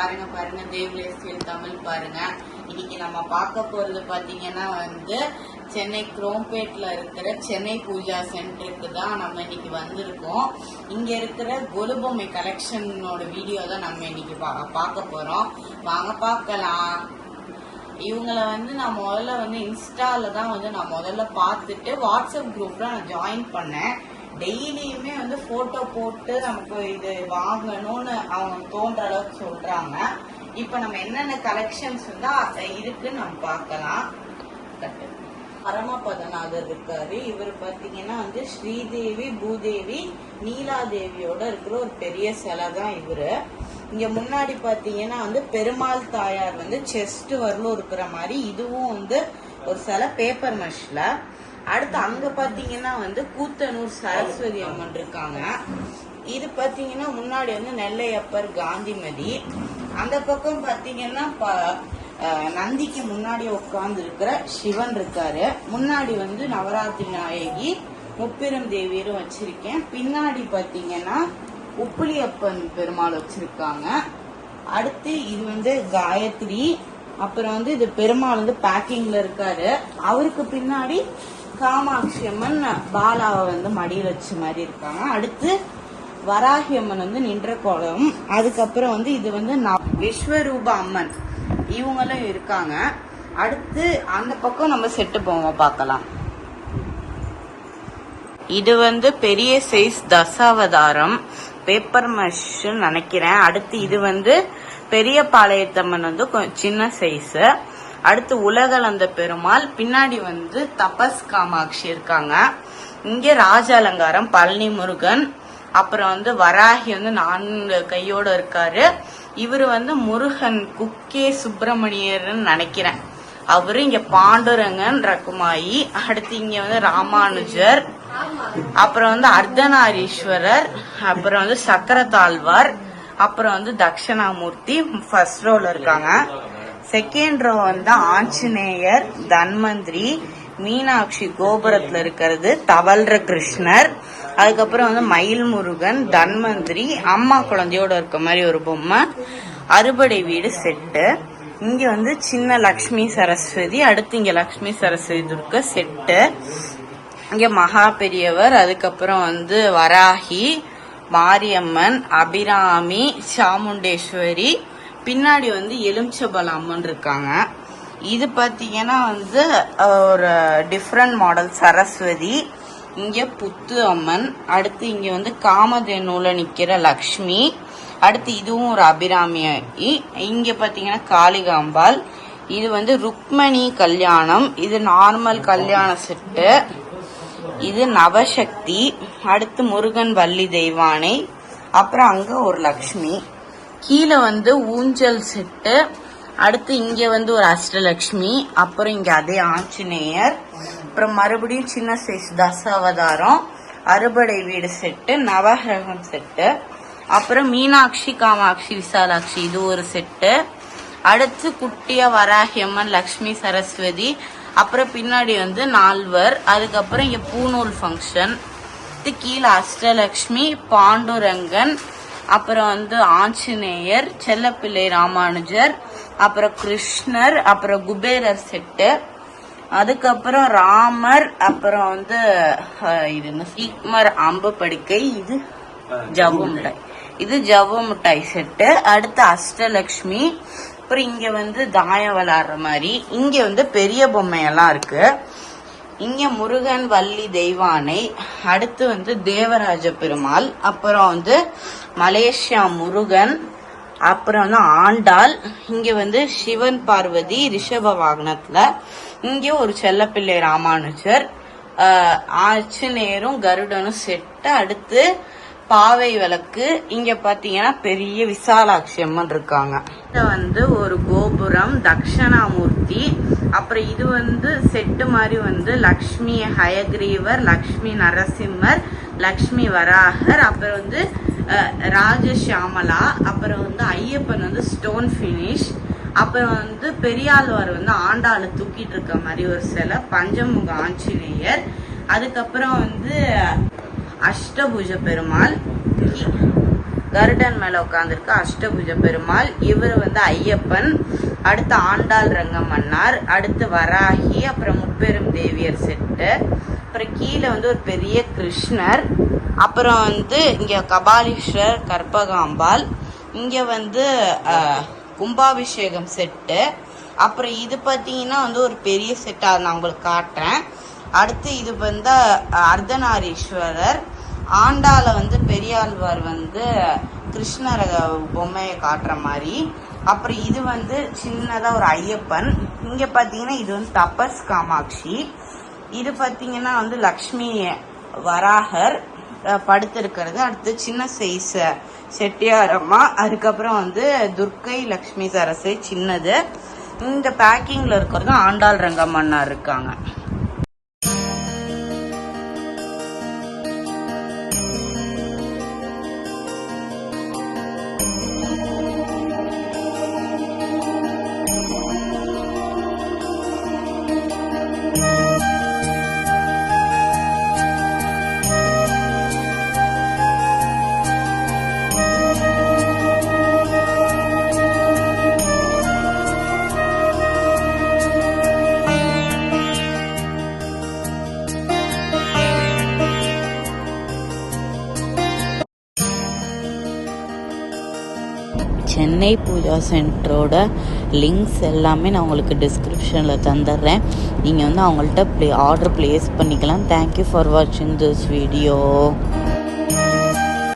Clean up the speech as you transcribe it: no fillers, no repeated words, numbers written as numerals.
பாருங்க பாருங்க தேவ்லேஸ்டியல் தமிழ் பாருங்க. இன்னைக்கு நம்ம பார்க்க போறது பாத்தீங்கன்னா சென்னை குரோம்பேட்ல இருக்கிற சென்னை பூஜா சென்டருக்கு தான் நம்ம இன்னைக்கு வந்திருக்கோம். இங்க இருக்கிற கொலுபொம்மை கலெக்ஷனோட வீடியோ தான் நம்ம இன்னைக்கு பார்க்க போறோம். வாங்க பார்க்கலாம். இவங்களை நான் முதல்ல இன்ஸ்டால தான் நான் முதல்ல பார்த்துட்டு வாட்ஸ்அப் குரூப்ல நான் ஜாயின் பண்ணேன். டெய்லியுமே போட்டோ போட்டு நமக்கு இது வாங்கணும்னு அவங்க தோன்ற அளவுக்கு சொல்றாங்க. இப்ப நம்ம என்னென்ன கலெக்ஷன்ஸ் இருக்குன்னு நம்ம பார்க்கலாம். பரமபதநாதர் இருக்காரு. இவர் பாத்தீங்கன்னா ஸ்ரீதேவி பூதேவி நீலாதேவியோட இருக்கிற ஒரு பெரிய சிலை தான் இவரு. இங்க முன்னாடி பாத்தீங்கன்னா பெருமாள் தாயார் செஸ்ட் வரலும் இருக்கிற மாதிரி இதுவும் ஒரு சிலை பேப்பர் மஷ்ல. அடுத்து அங்க பாத்தீங்கன்னா கூத்தனூர் சரஸ்வதி அம்மன் இருக்காங்க. இது பாத்தீங்கன்னா முன்னாடி நெல்லையப்பர் காந்திமதி. அந்த பக்கம் பாத்தீங்கன்னா நந்திக்கு முன்னாடி உட்கார்ந்து இருக்கிற சிவன் இருக்காரு. முன்னாடி நவராத்திரி நாயகி முப்பெரும் தேவியரும் வச்சிருக்கேன். பின்னாடி பாத்தீங்கன்னா உப்புளியப்பன் பெருமாள் வச்சிருக்காங்க. அடுத்து இது காயத்ரி. அப்புறம் இது பெருமாள் பேக்கிங்ல இருக்காரு. அவருக்கு பின்னாடி காமாட்சி அம்மன் பாலாவை மடியில் வச்ச மாதிரி இருக்காங்க. அடுத்து வராகி அம்மன் நின்ற கோலம். அதுக்கப்புறம் இது விஸ்வரூப அம்மன் இவங்களும் இருக்காங்க. அடுத்து அந்த பக்கம் நம்ம செட்டு போவோம் பார்க்கலாம். இது பெரிய சைஸ் தசாவதாரம் பேப்பர் மஷ் நினைக்கிறேன். அடுத்து இது பெரிய பாளையத்தம்மன் சின்ன சைஸ். அடுத்து உலகளந்த பெருமாள். பின்னாடி தபஸ் காமாட்சி இருக்காங்க. இங்க ராஜ அலங்காரம் பழனி முருகன். அப்புறம் வராகி 4 கையோட இருக்காரு. இவரு முருகன் குக்கே சுப்பிரமணியர்னு நினைக்கிறேன். அவரு இங்க பாண்டுரங்கன் ரகுமாயி. அடுத்து இங்க ராமானுஜர். அப்புறம் அர்த்தநாரீஸ்வரர். அப்புறம் சக்கரத்தாழ்வார். அப்புறம் தட்சிணாமூர்த்தி ஃபர்ஸ்ட் ரோல இருக்காங்க. செகண்ட் ரோ ஆஞ்சநேயர் தன்வந்திரி மீனாட்சி கோபுரத்துல இருக்கிறது தவழ்ற கிருஷ்ணர். அதுக்கப்புறம் மயில் முருகன் தன்வந்திரி அம்மா குழந்தையோட இருக்க மாதிரி ஒரு பொம்மை. அறுபடை வீடு செட்டு. இங்க சின்ன லக்ஷ்மி சரஸ்வதி. அடுத்து இங்க லக்ஷ்மி சரஸ்வதி துர்க்க செட்டு. இங்க மகா பெரியவர். அதுக்கப்புறம் வராகி மாரியம்மன் அபிராமி சாமுண்டேஸ்வரி. பின்னாடி எலுமிச்சபல அம்மன் இருக்காங்க. இது பாத்தீங்கன்னா ஒரு டிஃப்ரெண்ட் மாடல் சரஸ்வதி. இங்க புத்து அம்மன். அடுத்து இங்க காமதேனுல நிக்கிற லக்ஷ்மி. அடுத்து இதுவும் ஒரு அபிராமி. இங்க பாத்தீங்கன்னா காளிகாம்பாள். இது ருக்மணி கல்யாணம். இது நார்மல் கல்யாண செட்டு. இது நவசக்தி. அடுத்து முருகன் வள்ளி தெய்வானை. அப்புறம் அங்க ஒரு லக்ஷ்மி. கீழே ஊஞ்சல் செட்டு. அடுத்து இங்க ஒரு அஷ்டலட்சுமி. அப்புறம் இங்க அதே ஆஞ்சநேயர். அப்புறம் மறுபடியும் சின்ன சைஸ் தசாவதாரம் அறுபடை வீடு செட்டு நவகிரகம் செட்டு. அப்புறம் மீனாட்சி காமாட்சி விசாலாட்சி இது ஒரு செட்டு. அடுத்து குட்டியா வராகி அம்மன் லக்ஷ்மி சரஸ்வதி. அப்புறம் பின்னாடி 4. அதுக்கப்புறம் இங்க பூநூல் ஃபங்க்ஷன். கீழே அஷ்டலட்சுமி பாண்டுரங்கன். அப்புறம் ஆஞ்சநேயர் செல்லப்பிள்ளை ராமானுஜர். அப்புறம் கிருஷ்ணர். அப்புறம் குபேரர் செட்டு. அதுக்கப்புறம் ராமர். அப்புறம் இது சீக்மர் அம்பு படுக்கை. இது ஜவ்வு மிட்டாய். இது ஜவ்வு மிட்டாய் செட்டு. அடுத்து அஷ்டலட்சுமி. அப்புறம் இங்க தாயம் விளாடுற மாதிரி. இங்க பெரிய பொம்மையெல்லாம் இருக்கு. இங்க முருகன் வள்ளி தெய்வானை. அடுத்து தேவராஜ பெருமாள். அப்புறம் மலேசியா முருகன். அப்புறம் ஆண்டாள். இங்க சிவன் பார்வதி ரிஷப வாகனத்துல. இங்க ஒரு செல்லப்பிள்ளை ராமானுஜர். ஆஞ்சநேயரும் கருடனும் செட்டு. அடுத்து பாவை விளக்கு. இங்க பாத்தீங்கன்னா பெரிய விசாலாட்சி அம்மன் இருக்காங்க. இது ஒரு கோபுரம் தட்சிணாமூர்த்தி. அப்புறம் இது செட்டு மாதிரி லக்ஷ்மி ஹயக்ரீவர் லக்ஷ்மி நரசிம்மர் லக்ஷ்மி வராகர். அப்புறம் ராஜஷியாமலா. அப்புறம் ஐயப்பன் ஸ்டோன் பினிஷ். அப்புறம் பெரியாழ்வார் ஆண்டாளை தூக்கிட்டு இருக்க மாதிரி ஒரு சிலை பஞ்சமுக ஆஞ்சநேயர். அதுக்கப்புறம் அஷ்டபுஜ பெருமாள். கருடன் மேல உட்காந்துருக்க அஷ்டபுஜ பெருமாள். இவர் வந்து ஐயப்பன். அடுத்து ஆண்டாள் ரங்கமன்னார், அடுத்து வராகி, அப்புறம் முப்பெரும் தேவியர் செட்டு, அப்புறம் கீழே வந்து ஒரு பெரிய கிருஷ்ணர், அப்புறம் வந்து இங்க கபாலீஸ்வரர், கற்பகாம்பாள், இங்க வந்து கும்பாபிஷேகம் செட்டு. அப்புறம் இது பார்த்தீங்கன்னா வந்து ஒரு பெரிய செட், அதை நான் உங்களுக்கு காட்டுறேன். அடுத்து இது வந்து அர்த்தநாரீஸ்வரர். ஆண்டாள வந்து பெரியாழ்வார் வந்து கிருஷ்ணர பொம்மையை காட்டுற மாதிரி. அப்புறம் இது வந்து சின்னதாக ஒரு ஐயப்பன். இங்கே பார்த்தீங்கன்னா இது வந்து தபஸ் காமாட்சி. இது பார்த்தீங்கன்னா வந்து லக்ஷ்மி வராகர் படுத்திருக்கிறது. அடுத்து சின்ன சைஸ் செட்டியாரம்மா. அதுக்கப்புறம் வந்து துர்க்கை லக்ஷ்மி சரசை சின்னது. இந்த பேக்கிங்ல இருக்கிறது ஆண்டாள் ரங்கமன்னார் இருக்காங்க. சென்னை பூஜா சென்டரோட லிங்க்ஸ் எல்லாமே நான் உங்களுக்கு டிஸ்கிரிப்ஷனில் தந்துடுறேன். நீங்கள் வந்து அவங்கள்ட்ட ஆர்டர் ப்ளேஸ் பண்ணிக்கலாம். தேங்க்யூ ஃபார் வாட்சிங் திஸ் வீடியோ.